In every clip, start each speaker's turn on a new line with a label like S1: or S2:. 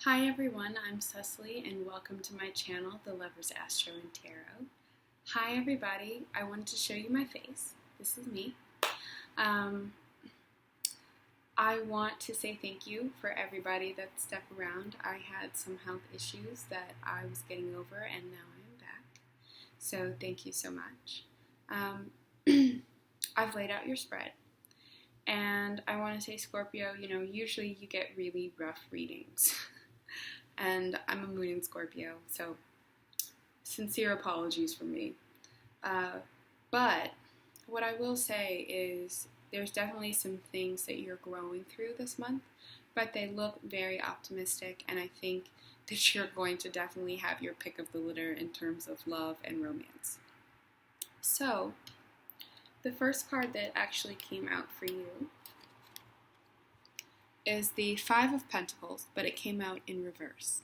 S1: Hi everyone, I'm Cecily and welcome to my channel, The Lovers Astro and Tarot. Hi everybody, I wanted to show you my face. This is me. I want to say thank you for everybody that stuck around. I had some health issues that I was getting over and now I am back. So thank you so much. I've laid out your spread. And I want to say, Scorpio, usually you get really rough readings. And I'm a moon in Scorpio, so sincere apologies from me. But what I will say is there's definitely some things that you're growing through this month, but they look very optimistic, and I think that you're going to definitely have your pick of the litter in terms of love and romance. So, the first card that actually came out for you is the Five of Pentacles, but it came out in reverse.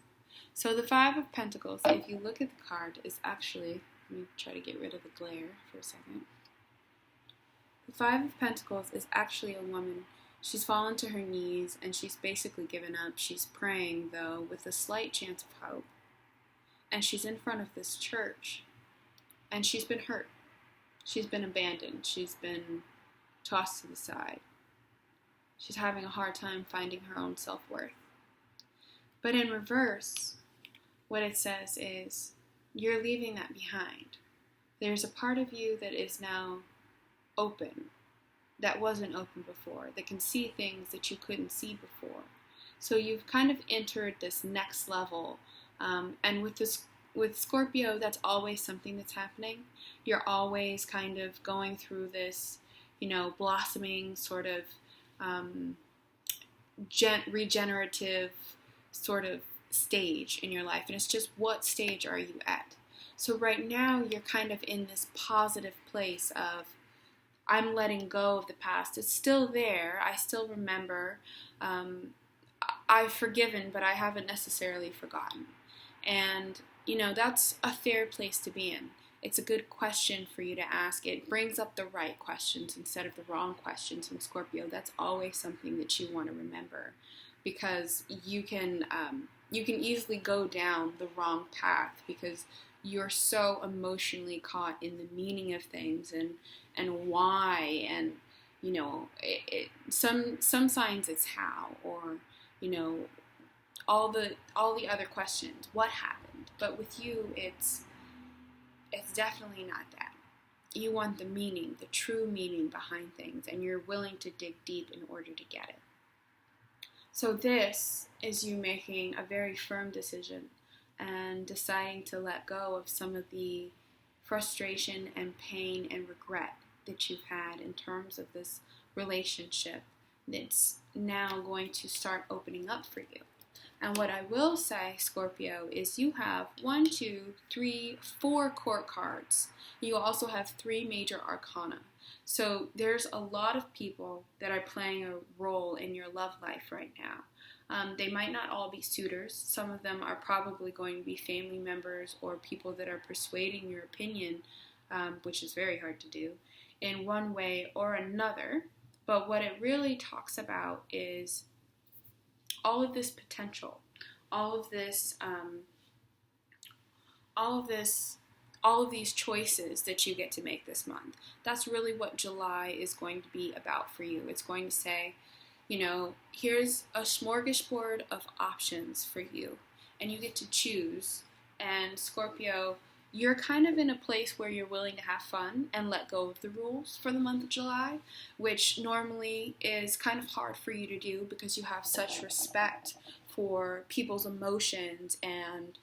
S1: So the Five of Pentacles, if you look at the card, is actually, let me try to get rid of the glare for a second. The Five of Pentacles is actually a woman. She's fallen to her knees and she's basically given up. She's praying, though, with a slight chance of hope. And she's in front of this church. And she's been hurt. She's been abandoned. She's been tossed to the side. She's having a hard time finding her own self-worth. But in reverse, what it says is, you're leaving that behind. There's a part of you that is now open, that wasn't open before, that can see things that you couldn't see before. So you've kind of entered this next level, and with Scorpio, that's always something that's happening. You're always kind of going through this, blossoming sort of regenerative sort of stage in your life, and it's just, what stage are you at? So right now you're kind of in this positive place of, I'm letting go of the past. It's still there. I still remember. I've forgiven, but I haven't necessarily forgotten. And that's a fair place to be in. It's a good question for you to ask. It brings up the right questions instead of the wrong questions in Scorpio. That's always something that you want to remember, because you can easily go down the wrong path because you're so emotionally caught in the meaning of things and why, and some signs it's how, or all the other questions, what happened. But with you, it's definitely not that. You want the meaning, the true meaning behind things, and you're willing to dig deep in order to get it. So this is you making a very firm decision and deciding to let go of some of the frustration and pain and regret that you've had in terms of this relationship that's now going to start opening up for you. And what I will say, Scorpio, is you have 1, 2, 3, 4 court cards. You also have 3 major arcana. So there's a lot of people that are playing a role in your love life right now. They might not all be suitors. Some of them are probably going to be family members or people that are persuading your opinion, which is very hard to do, in one way or another. But what it really talks about is all of this potential, all of these choices that you get to make this month. That's really what July is going to be about for you. It's going to say, here's a smorgasbord of options for you, and you get to choose. And Scorpio, you're kind of in a place where you're willing to have fun and let go of the rules for the month of July, which normally is kind of hard for you to do because you have such respect for people's emotions and,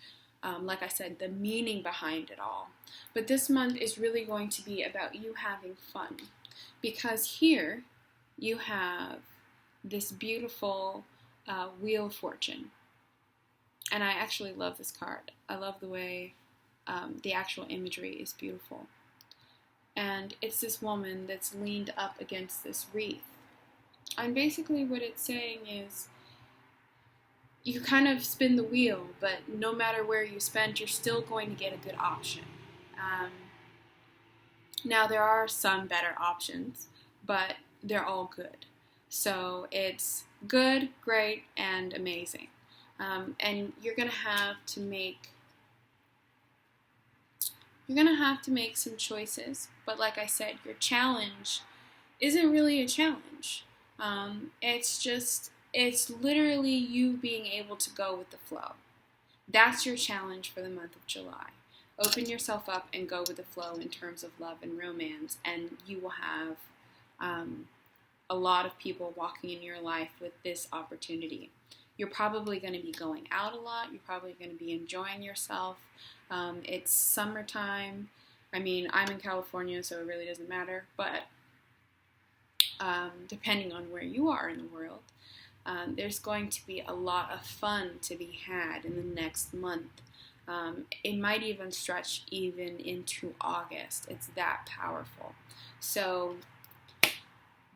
S1: like I said, the meaning behind it all. But this month is really going to be about you having fun, because here you have this beautiful Wheel of Fortune. And I actually love this card. I love the way the actual imagery is beautiful. And it's this woman that's leaned up against this wreath. And basically what it's saying is, you kind of spin the wheel, but no matter where you spend, you're still going to get a good option. Now there are some better options, but they're all good. So it's good, great, and amazing. And you're gonna have to make some choices. But like I said, your challenge isn't really a challenge. It's literally you being able to go with the flow. That's your challenge for the month of July. Open yourself up and go with the flow in terms of love and romance, and you will have a lot of people walking in your life with this opportunity. You're probably going to be going out a lot. You're probably going to be enjoying yourself. It's summertime. I mean, I'm in California, so it really doesn't matter. But depending on where you are in the world, there's going to be a lot of fun to be had in the next month. It might even stretch even into August. It's that powerful. So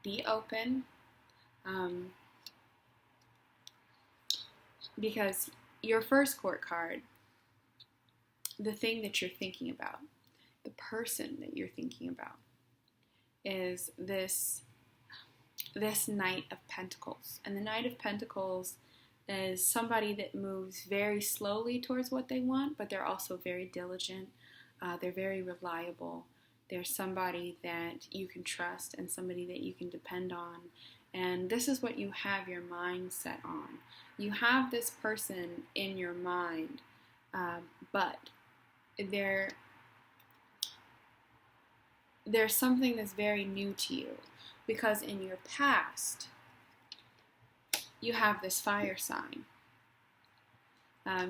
S1: be open, because your first court card, the thing that you're thinking about, the person that you're thinking about, is this Knight of Pentacles. And the Knight of Pentacles is somebody that moves very slowly towards what they want, but they're also very diligent. They're very reliable. They're somebody that you can trust and somebody that you can depend on. And this is what you have your mind set on. You have this person in your mind, but there's something that's very new to you, because in your past, you have this fire sign.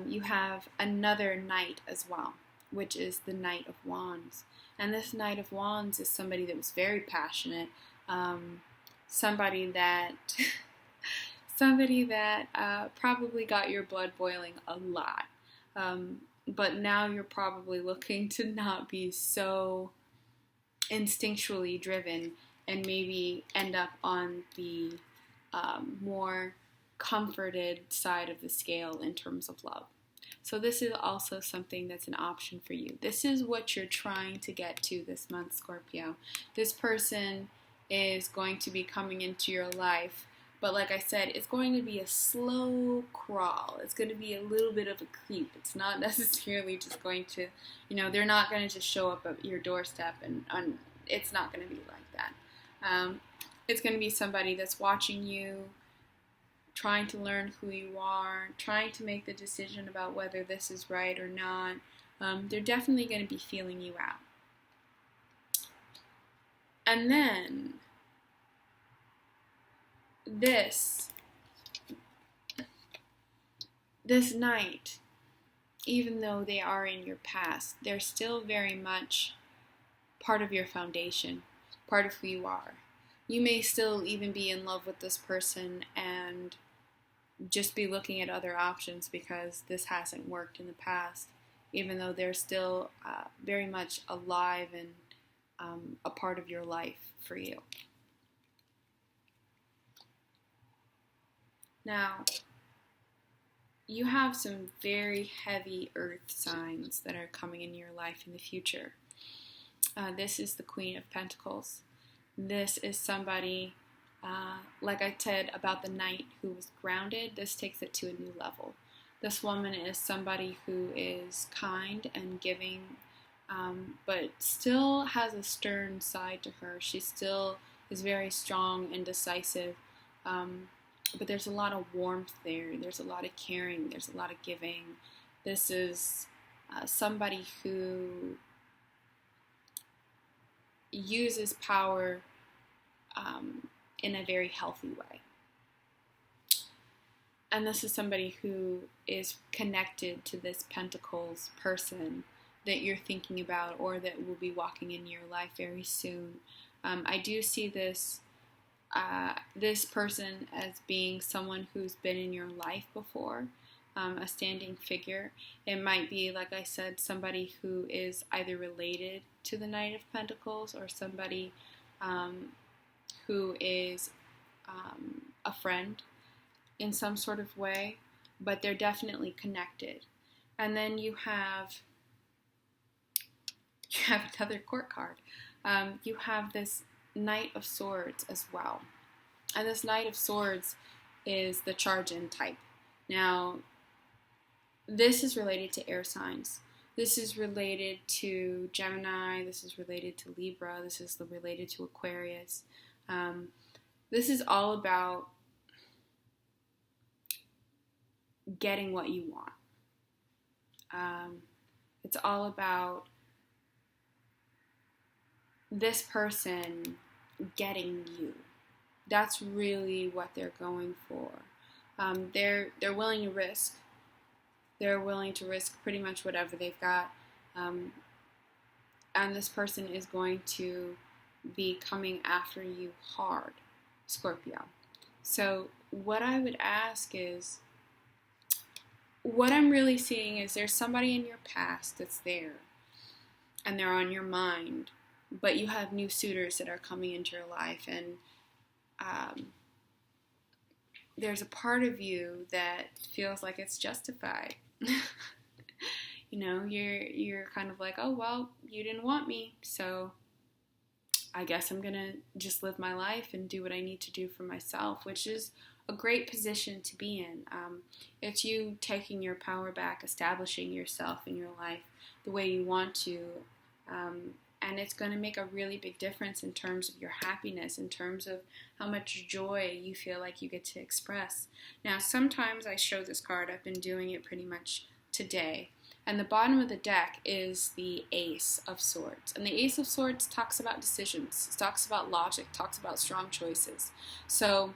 S1: You have another knight as well, which is the Knight of Wands. And this Knight of Wands is somebody that was very passionate, somebody that probably got your blood boiling a lot. But now you're probably looking to not be so instinctually driven and maybe end up on the more comforted side of the scale in terms of love. So this is also something that's an option for you. This is what you're trying to get to this month, Scorpio. This person is going to be coming into your life, but like I said, it's going to be a slow crawl. It's going to be a little bit of a creep. It's not necessarily just going to, they're not going to just show up at your doorstep, and it's not going to be like that. It's going to be somebody that's watching you, trying to learn who you are, trying to make the decision about whether this is right or not. They're definitely going to be feeling you out. And then this knight, even though they are in your past, they're still very much part of your foundation, part of who you are. You may still even be in love with this person and just be looking at other options because this hasn't worked in the past, even though they're still very much alive and a part of your life for you. Now, you have some very heavy earth signs that are coming in your life in the future. This is the Queen of Pentacles. This is somebody, like I said about the knight who was grounded, this takes it to a new level. This woman is somebody who is kind and giving, but still has a stern side to her. She still is very strong and decisive, but there's a lot of warmth there. There's a lot of caring. There's a lot of giving. This is somebody who uses power in a very healthy way. And this is somebody who is connected to this Pentacles person that you're thinking about or that will be walking in your life very soon. I do see this person as being someone who's been in your life before, a standing figure. It might be, like I said, somebody who is either related to the Knight of Pentacles or somebody who is a friend in some sort of way, but they're definitely connected. And then you have another court card. You have this Knight of Swords as well. And this Knight of Swords is the charge-in type. Now, this is related to air signs. This is related to Gemini. This is related to Libra. This is related to Aquarius. This is all about getting what you want. It's all about this person getting you. That's really what they're going for. They're willing to risk. They're willing to risk pretty much whatever they've got. And this person is going to be coming after you hard, Scorpio. So what I would ask is, what I'm really seeing is there's somebody in your past that's there and they're on your mind, but you have new suitors that are coming into your life, and there's a part of you that feels like it's justified. You know, you're kind of like, oh, well, you didn't want me, so I guess I'm gonna just live my life and do what I need to do for myself, which is a great position to be in. It's you taking your power back, establishing yourself in your life the way you want to, and it's going to make a really big difference in terms of your happiness, in terms of how much joy you feel like you get to express. Now, sometimes I show this card. I've been doing it pretty much today. And the bottom of the deck is the Ace of Swords. And the Ace of Swords talks about decisions, talks about logic, talks about strong choices. So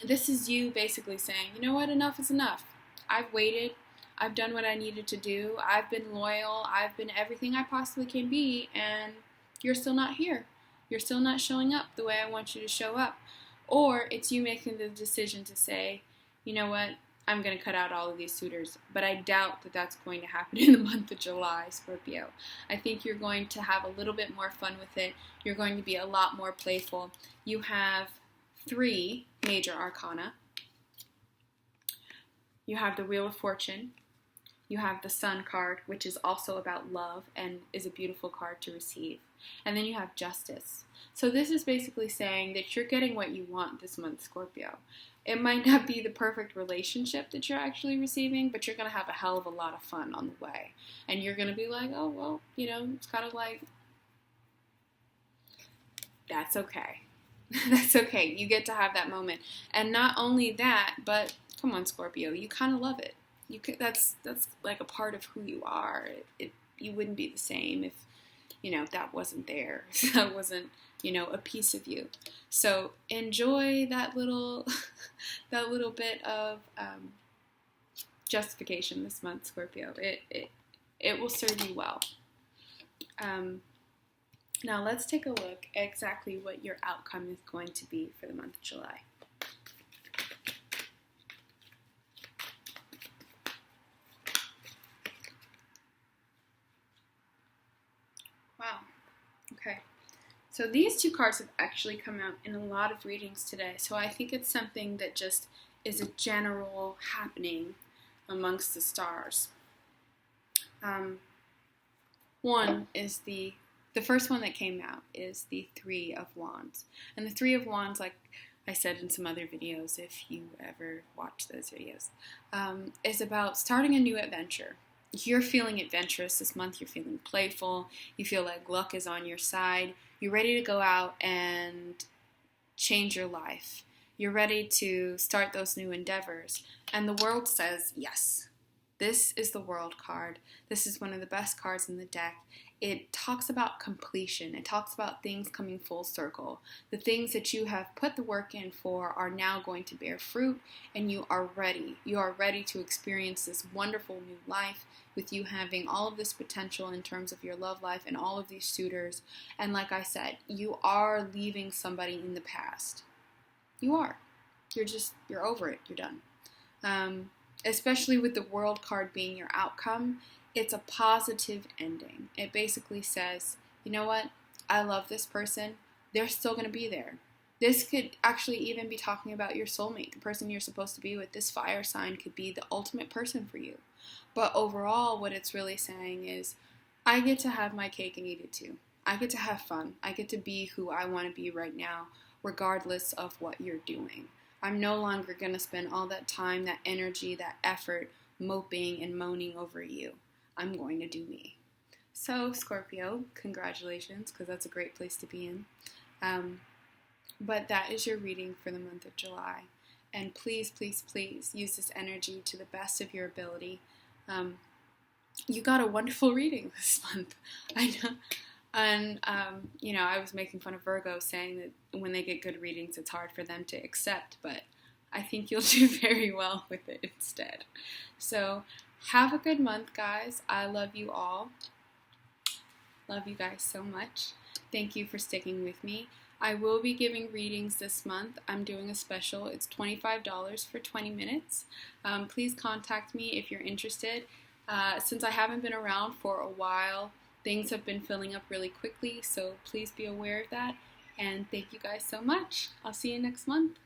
S1: this is you basically saying, you know what, enough is enough. I've waited. I've done what I needed to do. I've been loyal. I've been everything I possibly can be, and you're still not here. You're still not showing up the way I want you to show up. Or it's you making the decision to say, you know what, I'm going to cut out all of these suitors. But I doubt that that's going to happen in the month of July, Scorpio. I think you're going to have a little bit more fun with it. You're going to be a lot more playful. You have 3 major arcana. You have the Wheel of Fortune. You have the Sun card, which is also about love and is a beautiful card to receive. And then you have Justice. So this is basically saying that you're getting what you want this month, Scorpio. It might not be the perfect relationship that you're actually receiving, but you're going to have a hell of a lot of fun on the way. And you're going to be like, oh, well, you know, it's kind of like, that's okay. That's okay. You get to have that moment. And not only that, but come on, Scorpio, you kind of love it. That's like a part of who you are. You wouldn't be the same if, you know, that wasn't there. That wasn't, you know, a piece of you. So enjoy that little bit of justification this month, Scorpio. It will serve you well. Now let's take a look at exactly what your outcome is going to be for the month of July. Wow. Okay. So these 2 cards have actually come out in a lot of readings today. So I think it's something that just is a general happening amongst the stars. One is the first one that came out is the 3 of Wands. And the 3 of Wands, like I said in some other videos, if you ever watch those videos, is about starting a new adventure. You're feeling adventurous this month. You're feeling playful. You feel like luck is on your side. You're ready to go out and change your life. You're ready to start those new endeavors. And the world says yes. This is the World card. This is one of the best cards in the deck. It talks about completion. It talks about things coming full circle. The things that you have put the work in for are now going to bear fruit, and you are ready. You are ready to experience this wonderful new life with you having all of this potential in terms of your love life and all of these suitors. And like I said, you are leaving somebody in the past. You are. You're over it. You're done. Especially with the World card being your outcome, it's a positive ending. It basically says, you know what? I love this person. They're still going to be there. This could actually even be talking about your soulmate, the person you're supposed to be with. This fire sign could be the ultimate person for you. But overall, what it's really saying is, I get to have my cake and eat it too. I get to have fun. I get to be who I want to be right now, regardless of what you're doing. I'm no longer going to spend all that time, that energy, that effort moping and moaning over you. I'm going to do me. So, Scorpio, congratulations, because that's a great place to be in. But that is your reading for the month of July. And please, please, please use this energy to the best of your ability. You got a wonderful reading this month. I know. And, I was making fun of Virgo, saying that when they get good readings, it's hard for them to accept. But I think you'll do very well with it instead. So, have a good month, guys. I love you all. Love you guys so much. Thank you for sticking with me. I will be giving readings this month. I'm doing a special. It's $25 for 20 minutes. Please contact me if you're interested. Since I haven't been around for a while, things have been filling up really quickly, so please be aware of that. And thank you guys so much. I'll see you next month.